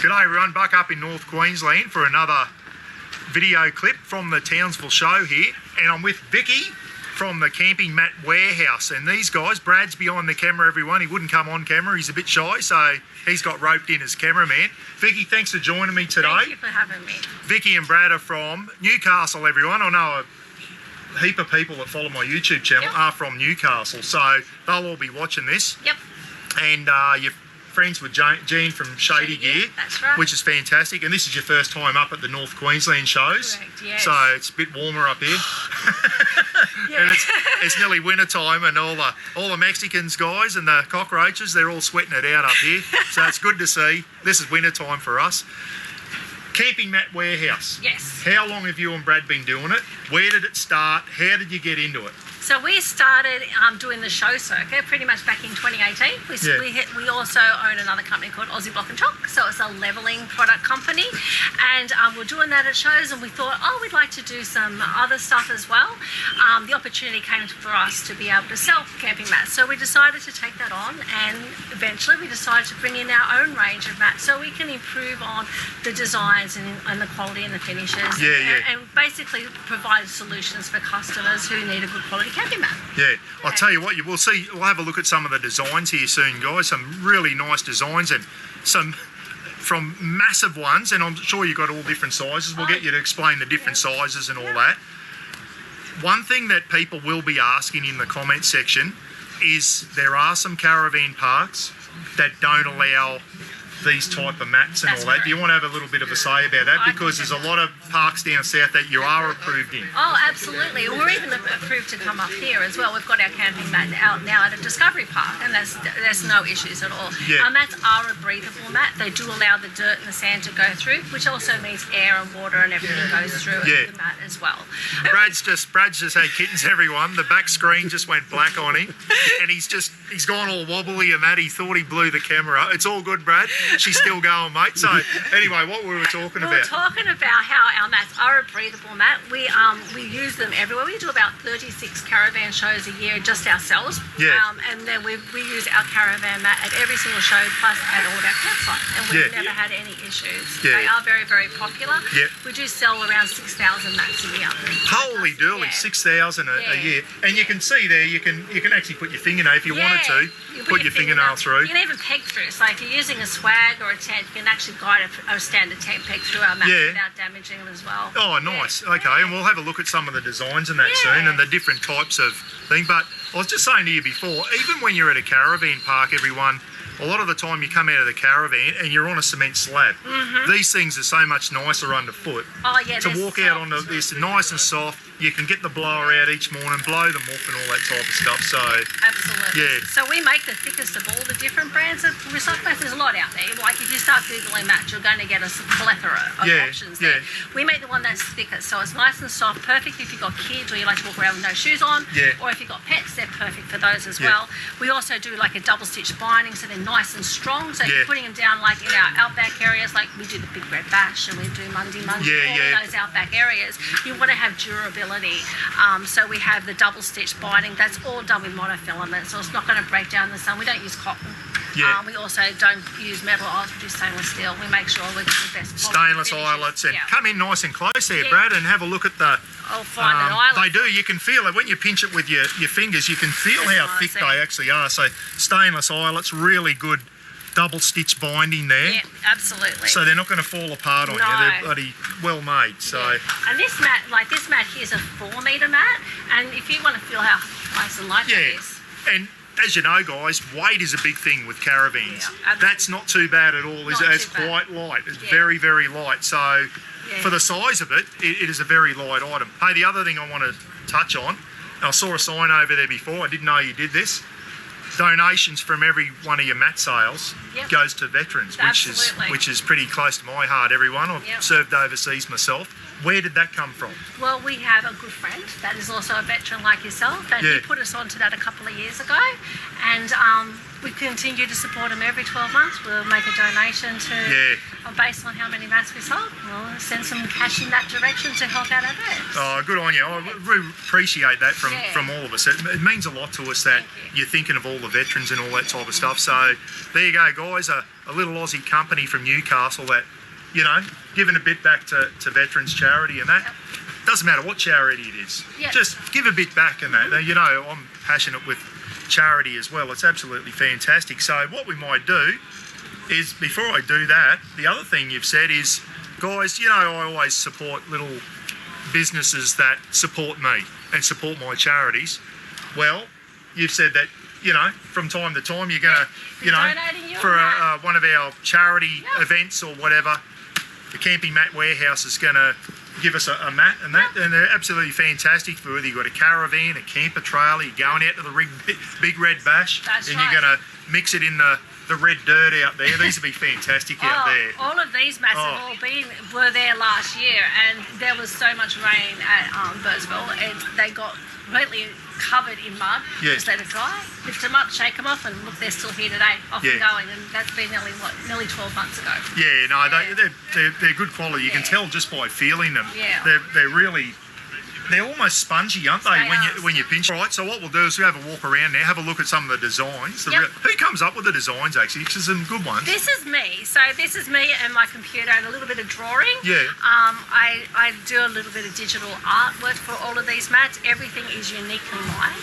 G'day everyone, Buck up in North Queensland for another video clip from the Townsville show here, and I'm with Vicky from the Camping Mat Warehouse, and these guys, Brad's behind the camera everyone, he wouldn't come on camera, he's a bit shy, so he's got roped in as cameraman. Vicky, thanks for joining me today. Thank you for having me. Vicky and Brad are from Newcastle everyone. I know a heap of people that follow my YouTube channel are from Newcastle, so they'll all be watching this. Yep. And you're friends with Jean from Shady Gear, that's right. which is fantastic. And this is your first time up at the North Queensland shows. Correct, yes. So it's a bit warmer up here. Yeah. And it's nearly winter time, and all the Mexicans guys and the cockroaches, they're all sweating it out up here. So it's good to see. This is winter time for us. Camping Mat Warehouse. Yes. How long have you and Brad been doing it? Where did it start? How did you get into it? So we started doing the show circuit pretty much back in 2018. We also own another company called Aussie Block and Chalk, so it's a levelling product company, and we're doing that at shows, and we thought, we'd like to do some other stuff as well. The opportunity came for us to be able to sell camping mats, so we decided to take that on, and eventually we decided to bring in our own range of mats so we can improve on the designs and the quality and the finishes, and basically provide solutions for customers who need a good quality camping mat. Yeah, I'll tell you what, we'll have a look at some of the designs here soon, guys. Some really nice designs, and some from massive ones, and I'm sure you've got all different sizes. We'll get you to explain the different sizes and all that. One thing that people will be asking in the comment section is there are some caravan parks that don't allow these type of mats and all that. Do you want to have a little bit of a say about that? Because there's a lot of parks down south that you are approved in. Oh, absolutely. We're even approved to come up here as well. We've got our camping mat out now at a Discovery Park, and there's no issues at all. Yeah. Our mats are a breathable mat. They do allow the dirt and the sand to go through, which also means air and water and everything goes through the mat as well. Brad's just had kittens, everyone. The back screen just went black on him, and he's gone all wobbly and that. He thought he blew the camera. It's all good, Brad. She's still going, mate. So anyway, what we were talking about. We were talking about how our mats are a breathable mat. We use them everywhere. We do about 36 caravan shows a year just ourselves. Yeah. And then we use our caravan mat at every single show, plus at all of our campsites. And we've never had any issues. Yeah. They are very, very popular. Yeah. We do sell around 6,000 mats a year. Holy dooly, 6,000 a year. And you can see there, you can actually put your fingernail, if you wanted to, put your fingernail through. You can even peg through. So if you're using a swag or a tent, you can actually guide a standard tent peg through our mat without damaging it as well. Oh, nice. Okay, and we'll have a look at some of the designs and that soon, and the different types of thing. But I was just saying to you before, even when you're at a caravan park, everyone, a lot of the time you come out of the caravan and you're on a cement slab. These things are so much nicer underfoot. Oh, yeah, to walk out onto this, nice and soft. You can get the blower out each morning, blow them off and all that type of stuff. So absolutely. Yeah. So we make the thickest of all the different brands of recycling mats. There's a lot out there. Like if you start Googling mats, you're going to get a plethora of options there. We make the one that's thickest, so it's nice and soft, perfect if you've got kids or you like to walk around with no shoes on, or if you've got pets, they're perfect for those as well. We also do like a double stitch binding, so they're nice and strong. So if you're putting them down like in our outback areas, like we do the Big Red Bash and we do Monday, all of those outback areas, you want to have durability. So we have the double stitch binding. That's all done with monofilament, so it's not going to break down in the sun. We don't use cotton. We also don't use metal eyelets, we do stainless steel. We make sure we get the best quality stainless eyelets. And come in nice and close there, Brad, and have a look at the... I'll find an eyelet. They do. You can feel it. When you pinch it with your fingers, you can feel how thick they actually are. So stainless eyelets, really good double stitch binding there. Yeah, absolutely. So they're not going to fall apart on you. They're bloody well made. So. And this mat, this mat here is a 4-metre mat, and if you want to feel how nice and light that is. And as you know, guys, weight is a big thing with caravans. That's not too bad at all. It's quite light. It's very, very light. So for the size of it, it is a very light item. Hey, the other thing I want to touch on, I saw a sign over there before. I didn't know you did this. Donations from every one of your mat sales goes to veterans, which is pretty close to my heart, everyone. I've served overseas myself. Where did that come from? Well, we have a good friend that is also a veteran like yourself, and he put us onto that a couple of years ago, and we continue to support them every 12 months. We'll make a donation to, based on how many mats we sold, we'll send some cash in that direction to help out our vets. Oh, good on you. I really appreciate that from all of us. It means a lot to us that you're thinking of all the veterans and all that type of stuff. So there you go, guys. A little Aussie company from Newcastle that, you know, giving a bit back to veterans charity and that. Doesn't matter what charity it is. Just give a bit back and that. You know, I'm passionate with charity as well. It's absolutely fantastic. So what we might do is, before I do that, the other thing you've said is, guys, you know, I always support little businesses that support me and support my charities. Well, you've said that, you know, from time to time you're going to, you know, for one of our charity events or whatever, the Camping Mat Warehouse is going to give us a mat and that, and they're absolutely fantastic for whether you've got a caravan, a camper trailer, you're going out to the big red bash, and you're going to mix it in the red dirt out there. These would be fantastic out there. All of these mats were there last year, and there was so much rain at Birdsville, and they got completely covered in mud. Just let it dry, lift them up, shake them off, and look, they're still here today, off and going, and that's been nearly 12 months ago. They're good quality. You can tell just by feeling them. They're really, they're almost spongy, aren't they, when you pinch? All right, so what we'll do is we'll have a walk around there, have a look at some of the designs. Who comes up with the designs, actually? Because there's some good ones. This is me. So this is me and my computer and a little bit of drawing. I do a little bit of digital artwork for all of these mats. Everything is unique and mine.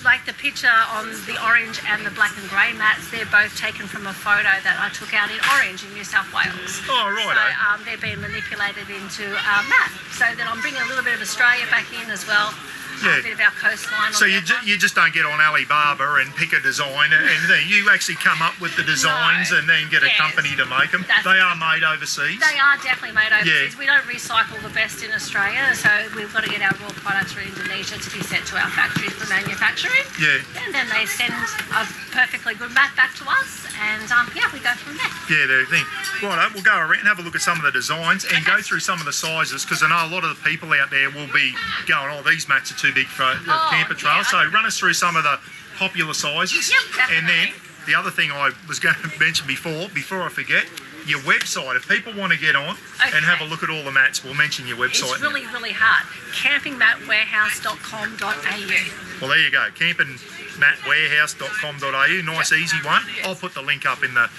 Like the picture on the orange and the black and grey mats, they're both taken from a photo that I took out in Orange in New South Wales. Oh, right. So they're being manipulated into a mat. So then I'm bringing a little bit of Australia back in as well. A bit of our coastline. So you just don't get on Alibaba and pick a design and then you actually come up with the designs and then get a company to make them. They are made overseas. They are definitely made overseas. We don't recycle the best in Australia, so we've got to get our raw products from Indonesia to be sent to our factories for manufacturing. And then they send a perfectly good mat back to us, and we go from there. The thing. Righto, we'll go around and have a look at some of the designs and go through some of the sizes, because I know a lot of the people out there will be going, oh, these mats are too big for a camper trail. So run us through some of the popular sizes. And then the other thing I was going to mention before I forget, your website. If people want to get on and have a look at all the mats, we'll mention your website. It's really, really hard. campingmatwarehouse.com.au. Well, there you go. campingmatwarehouse.com.au. Nice, easy one. I'll put the link up in the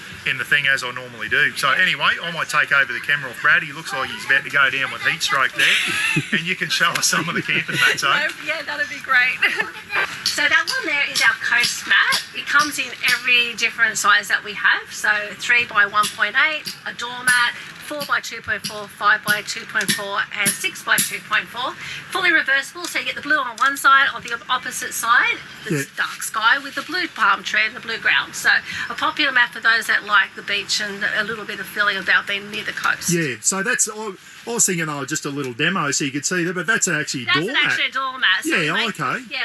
thing as I normally do. So anyway, I might take over the camera off Brad. He looks like he's about to go down with heat stroke there. And you can show us some of the camping mats, eh? Yeah, that'd be great. So that one there is our coast mat. It comes in every different size that we have. So 3 by 1.8, a doormat, 4 by 2.4, 5 by 2.4, and 6 by 2.4. Fully reversible, so you get the blue on one side, on the opposite side, the dark sky with the blue palm tree and the blue ground. So a popular mat for those that like the beach and a little bit of feeling about being near the coast. Yeah, so that's, I was thinking, just a little demo so you could see that, but that's actually a doormat. That's actually a doormat. So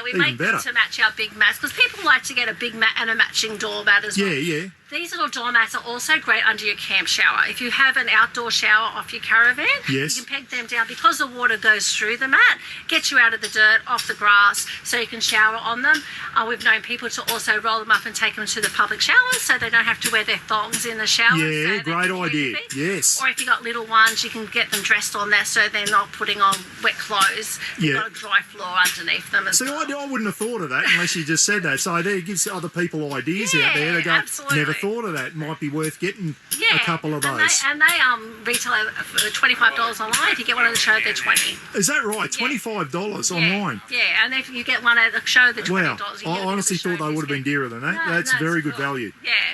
we make them to match our big mats, because people like to get a big mat and a matching doormat as well. These little doormats are also great under your camp shower. If you have an outdoor shower off your caravan, you can peg them down, because the water goes through the mat, get you out of the dirt, off the grass, so you can shower on them. We've known people to also roll them up and take them to the public showers, so they don't have to wear their thongs in the shower. Yeah, great idea. Yes. Or if you've got little ones, you can get them dressed on that so they're not putting on wet clothes. You've got a dry floor underneath them as well. I wouldn't have thought of that unless you just said that. So there gives other people ideas out there. They go, never thought of that. Might be worth getting a couple of those. And they retail for $25 online. If you get one at the show, they're $20. Is that right? $25 online? Yeah, and if you get one at the show, they're $20. Wow, I honestly thought they would have been dearer than that. That's very good value.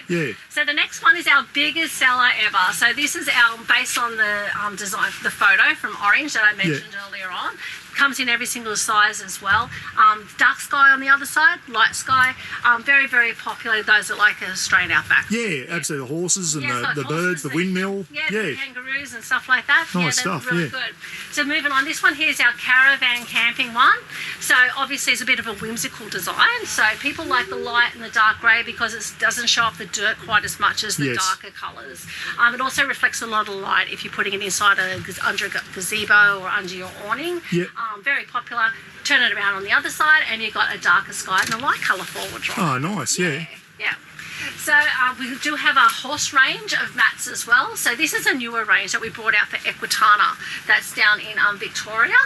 Yeah. So the next one is our biggest seller ever. So this is based on the design, the photo from Orange that I mentioned earlier on. Comes in every single size as well. Dark sky on the other side, light sky. Very, very popular, those that like a straight outback. Yeah, absolutely. The horses and the birds, the windmill. The kangaroo kangaroos and stuff like that. Nice they're stuff, really yeah. good. So moving on, this one here is our caravan camping one. So obviously it's a bit of a whimsical design. So people like the light and the dark grey because it doesn't show up the dirt quite as much as the Yes. darker colours. It also reflects a lot of light if you're putting it inside under a gazebo or under your awning. Yep. Very popular. Turn it around on the other side and you've got a darker sky and a light colour forward drive. Oh, nice, yeah. Yeah. So we do have a horse range of mats as well. So this is a newer range that we brought out for Equitana. That's down in Victoria.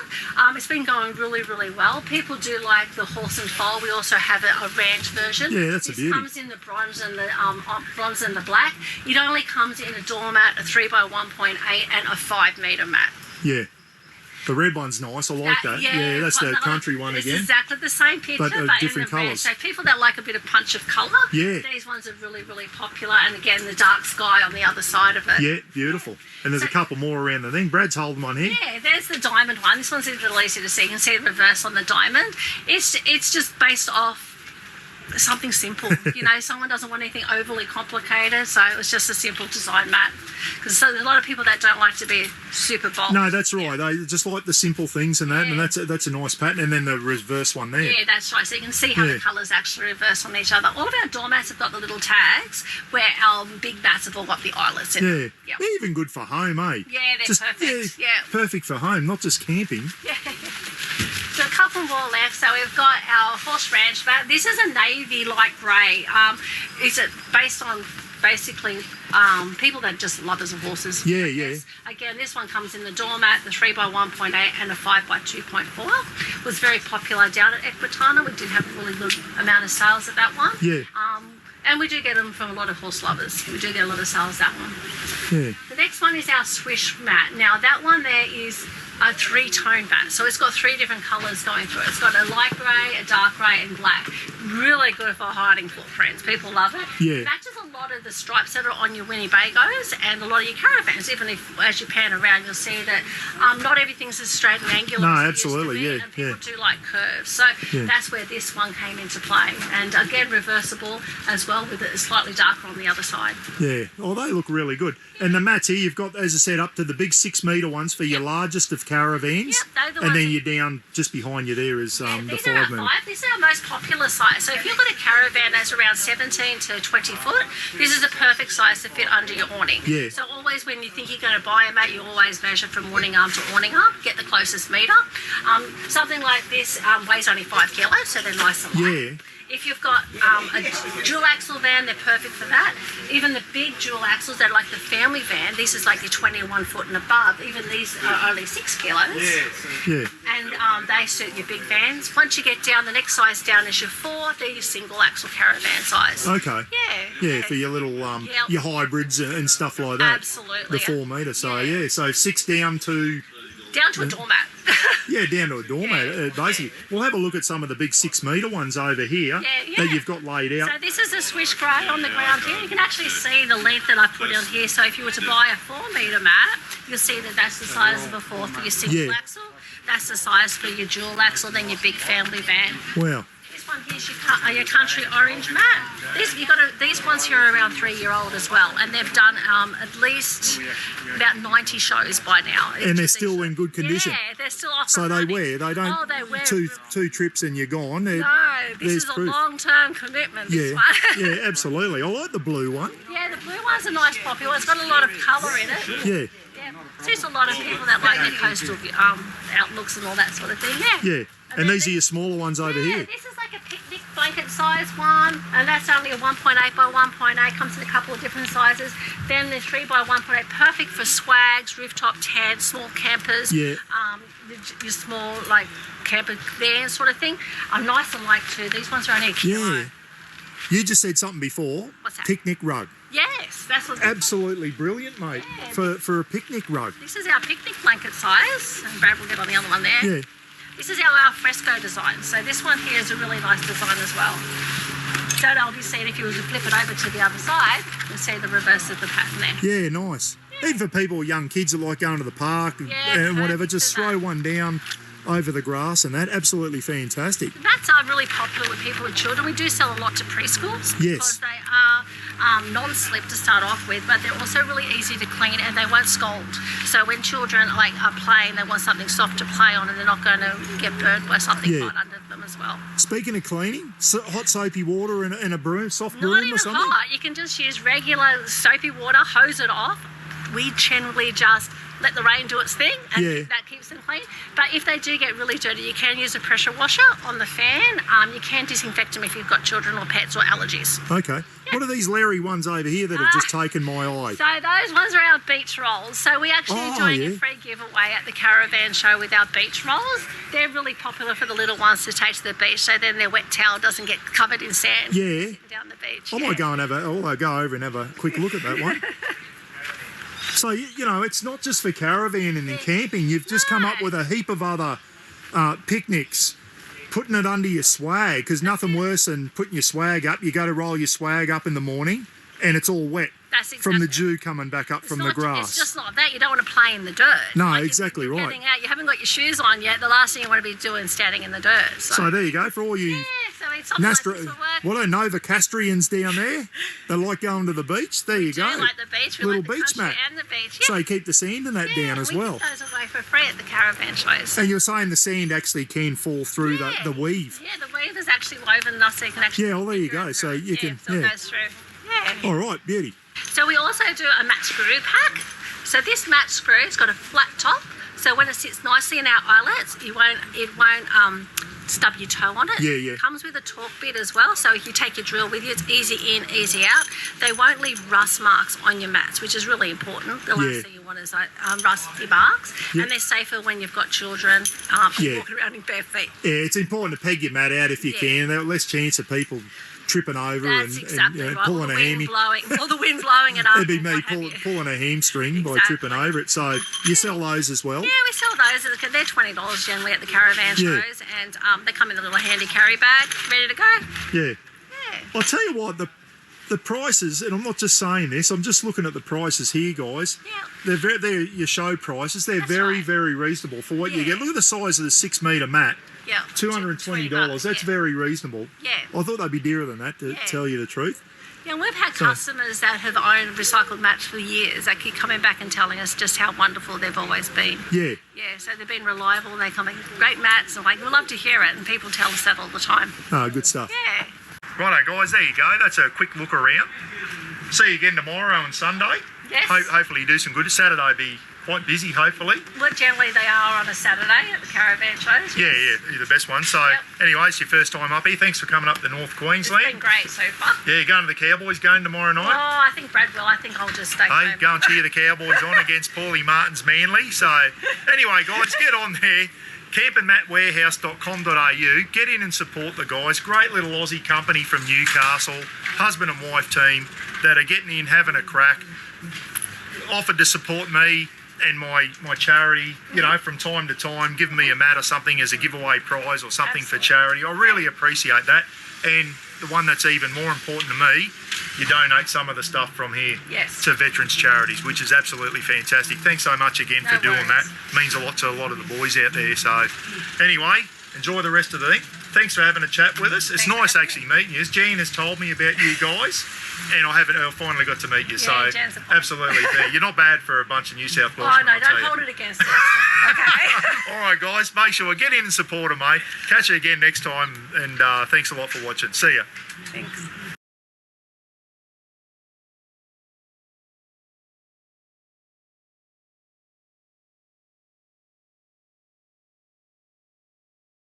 It's been going really, really well. People do like the horse and foal. We also have a ranch version. Yeah, that's a this beauty. comes in the bronze and the black. It only comes in a doormat, a 3x1.8 and a 5 metre mat. Yeah. The red one's nice. I like that. Yeah, that's the country one it's again. exactly the same picture, But, but, different in the red. colours. So people that like a bit of punch of colour, Yeah. these ones are really, really popular. And again, the dark sky on the other side of it. Yeah, beautiful. And there's a couple more around the thing. Brad's holding one here. Yeah, there's the diamond one. This one's a little easier to see. You can see the reverse on the diamond. It's just based off something simple. You know, someone doesn't want anything overly complicated, so it was just a simple design mat. Because there's a lot of people that don't like to be super bold. No, that's right. They just like the simple things and that, and that's a nice pattern. And then the reverse one there. Yeah, that's right. So you can see how the colours actually reverse on each other. All of our doormats have got the little tags, where our big mats have all got the eyelets in them. Yeah, they're even good for home, eh? Yeah, they're perfect. Yeah. Perfect for home, not just camping. Yeah. So a couple more left. So we've got our horse ranch mat. This is a navy light grey. It's based on basically people that just lovers of horses. Yeah, yeah. Again, this one comes in the doormat, the 3x1.8 and a 5x2.4. Was very popular down at Equitana. We did have a really good amount of sales at that one. Yeah. And we do get them from a lot of horse lovers. We do get a lot of sales that one. Yeah. The next one is our swish mat. Now that one there is a 3-tone mat. So it's got 3 different colours going through it. It's got a light grey, a dark grey and black. Really good for hiding footprints. People love it. Yeah. It matches a lot of the stripes that are on your Winnebagos and a lot of your caravans. Even if as you pan around you'll see that not everything's as straight and angular No, as it absolutely, used to be, and people do like curves. So that's where this one came into play. And again, reversible as well with it slightly darker on the other side. Yeah. Oh, they look really good. And the mats here, you've got, as I said, up to the big 6 metre ones for your largest of caravans. Yep, they're the and ones then you're down just behind you there is the 5 metre. These are our most popular size. So if you've got a caravan that's around 17 to 20 foot, this is a perfect size to fit under your awning. Yeah. So always when you think you're going to buy a mat, you always measure from awning arm to awning arm, get the closest metre. Something like this weighs only 5 kilos, so they're nice and light. Yeah. If you've got a dual axle van, they're perfect for that. Even the big dual axles, they're like the family van. This is like your 21 foot and above. Even these are only 6 kilos. Yeah. And they suit your big vans. Once you get down, the next size down is your 4. They're your single axle caravan size. Okay. Yeah. Yeah, for your little your hybrids and stuff like that. Absolutely. The 4 metre. So so 6 down to a doormat. yeah, down to a doormat, basically. We'll have a look at some of the big 6 metre ones over here that you've got laid out. So this is a swish grey on the ground here. You can actually see the length that I put on here. So if you were to buy a 4 metre mat, you'll see that that's the size of a 4 for your single axle. That's the size for your dual axle, then your big family van. Wow. This one here's your country orange mat. These ones here are around 3-year-old as well, and they've done at least about 90 shows by now. And they're still in good condition. Yeah, they're still offering So they money. wear. They don't. Oh, they wear. Two trips and you're gone. No, this is a long-term commitment. This one. Yeah, absolutely. I like the blue one. Yeah, the blue one's a nice popular. It's got a lot of colour in it. Yeah. Suits a lot of people that like the coastal outlooks and all that sort of thing. Yeah. And these are your smaller ones over here. This is like a picnic blanket size one, and that's only a 1.8 by 1.8. Comes in a couple of different sizes. Then the 3 by 1.8, perfect for swags, rooftop tents, small campers. Yeah. Your small like camper van sort of thing. Nice and light too. These ones are only a kilo. Yeah. You just said something before. What's that? Picnic rug. Yes, that's what. Absolutely brilliant, mate. For a picnic rug. This is our picnic blanket size, and Brad will get on the other one there. Yeah. This is our alfresco design. So this one here is a really nice design as well. So I'll be seeing if you were to flip it over to the other side and see the reverse of the pattern there. Yeah, nice. Even for people, young kids that like going to the park and whatever, just throw one down over the grass and that. Absolutely fantastic. That's really popular with people with children. We do sell a lot to preschools. Yes. Because they are non-slip to start off with, but they're also really easy to clean and they won't scald. So when children are playing, they want something soft to play on and they're not going to get burnt by something right under them as well. Speaking of cleaning, hot soapy water and a broom, soft broom Not even or something? hot. You can just use regular soapy water, hose it off. We generally just let the rain do its thing and that keeps them clean. But if they do get really dirty, you can use a pressure washer on the fan. You can disinfect them if you've got children or pets or allergies. Okay. What are these Larry ones over here that have just taken my eye? So those ones are our beach rolls. So we're actually doing a free giveaway at the caravan show with our beach rolls. They're really popular for the little ones to take to the beach, so then their wet towel doesn't get covered in sand. Yeah. Down the beach. I might go over and have a quick look at that one. So, you know, it's not just for caravanning and camping. You've just come up with a heap of other picnics, putting it under your swag, because nothing worse than putting your swag up. You go to roll your swag up in the morning and it's all wet. That's exactly from the dew coming back up from the grass. It's just not that. You don't want to play in the dirt. No, exactly you're right. Getting out, you haven't got your shoes on yet. The last thing you want to be doing is standing in the dirt. So there you go. For all you Novocastrians down there that like going to the beach, there you go. Like the beach. We little like the beach mat. And the beach. So you keep the sand and that down as well. We give those away for free at the caravan shows. And you're saying the sand actually can fall through the weave. Yeah, the weave is actually woven enough so you can actually. Yeah, well there you go. So you can. So it goes through. Yeah. All right, beauty. So we also do a mat screw pack. So this mat screw's got a flat top. So when it sits nicely in our eyelets, it won't stub your toe on it. Yeah. It comes with a torque bit as well. So if you take your drill with you, it's easy in, easy out. They won't leave rust marks on your mats, which is really important. The last thing you want is rusty marks. Yep. And they're safer when you've got children walking around in bare feet. Yeah, it's important to peg your mat out if you can. There's less chance of people tripping over That's and exactly right. pulling a hammy. Or the wind blowing it up. It'd be me pulling a hamstring by tripping over it. So you sell those as well? Yeah, we sell those. They're $20 generally at the caravan shows, and they come in a little handy carry bag, ready to go. Yeah. I'll tell you what, the prices, and I'm not just saying this, I'm just looking at the prices here, guys. Yeah. They're your show prices. They're very reasonable for what you get. Look at the size of the 6 metre mat. Yeah. $220. That's very reasonable. Yeah. I thought they'd be dearer than that, to tell you the truth. Yeah, we've had customers that have owned recycled mats for years that keep coming back and telling us just how wonderful they've always been. Yeah. Yeah, so they've been reliable and they come in great mats and we love to hear it, and people tell us that all the time. Oh, good stuff. Yeah. Righto, guys, there you go. That's a quick look around. See you again tomorrow and Sunday. Yes. Hopefully you do some good. Saturday will be quite busy, hopefully. Well, generally they are on a Saturday at the caravan shows. Yeah, you're the best one. So, anyway, it's your first time up here. Thanks for coming up to North Queensland. It's been great so far. Yeah, going to the Cowboys game tomorrow night. Oh, I think Brad will. I think I'll just stay home. Go and cheer the Cowboys on against Paulie Martin's Manly. So, anyway, guys, get on there. campandmatwarehouse.com.au. Get in and support the guys. Great little Aussie company from Newcastle, husband and wife team that are getting in, having a crack. Offered to support me and my charity, you know, from time to time, giving me a mat or something as a giveaway prize or something for charity. I really appreciate that. And the one that's even more important to me, you donate some of the stuff from here to veterans charities, which is absolutely fantastic. Thanks so much again for doing that. Means a lot to a lot of the boys out there. So anyway, enjoy the rest of the thing. Thanks for having a chat with us. It's nice actually meeting you. Jean has told me about you guys, and I finally got to meet you. So absolutely, you're not bad for a bunch of New South Wales. Oh no, don't hold it against us. Okay. All right, guys, make sure get in and support them, mate. Catch you again next time, and thanks a lot for watching. See ya. Thanks.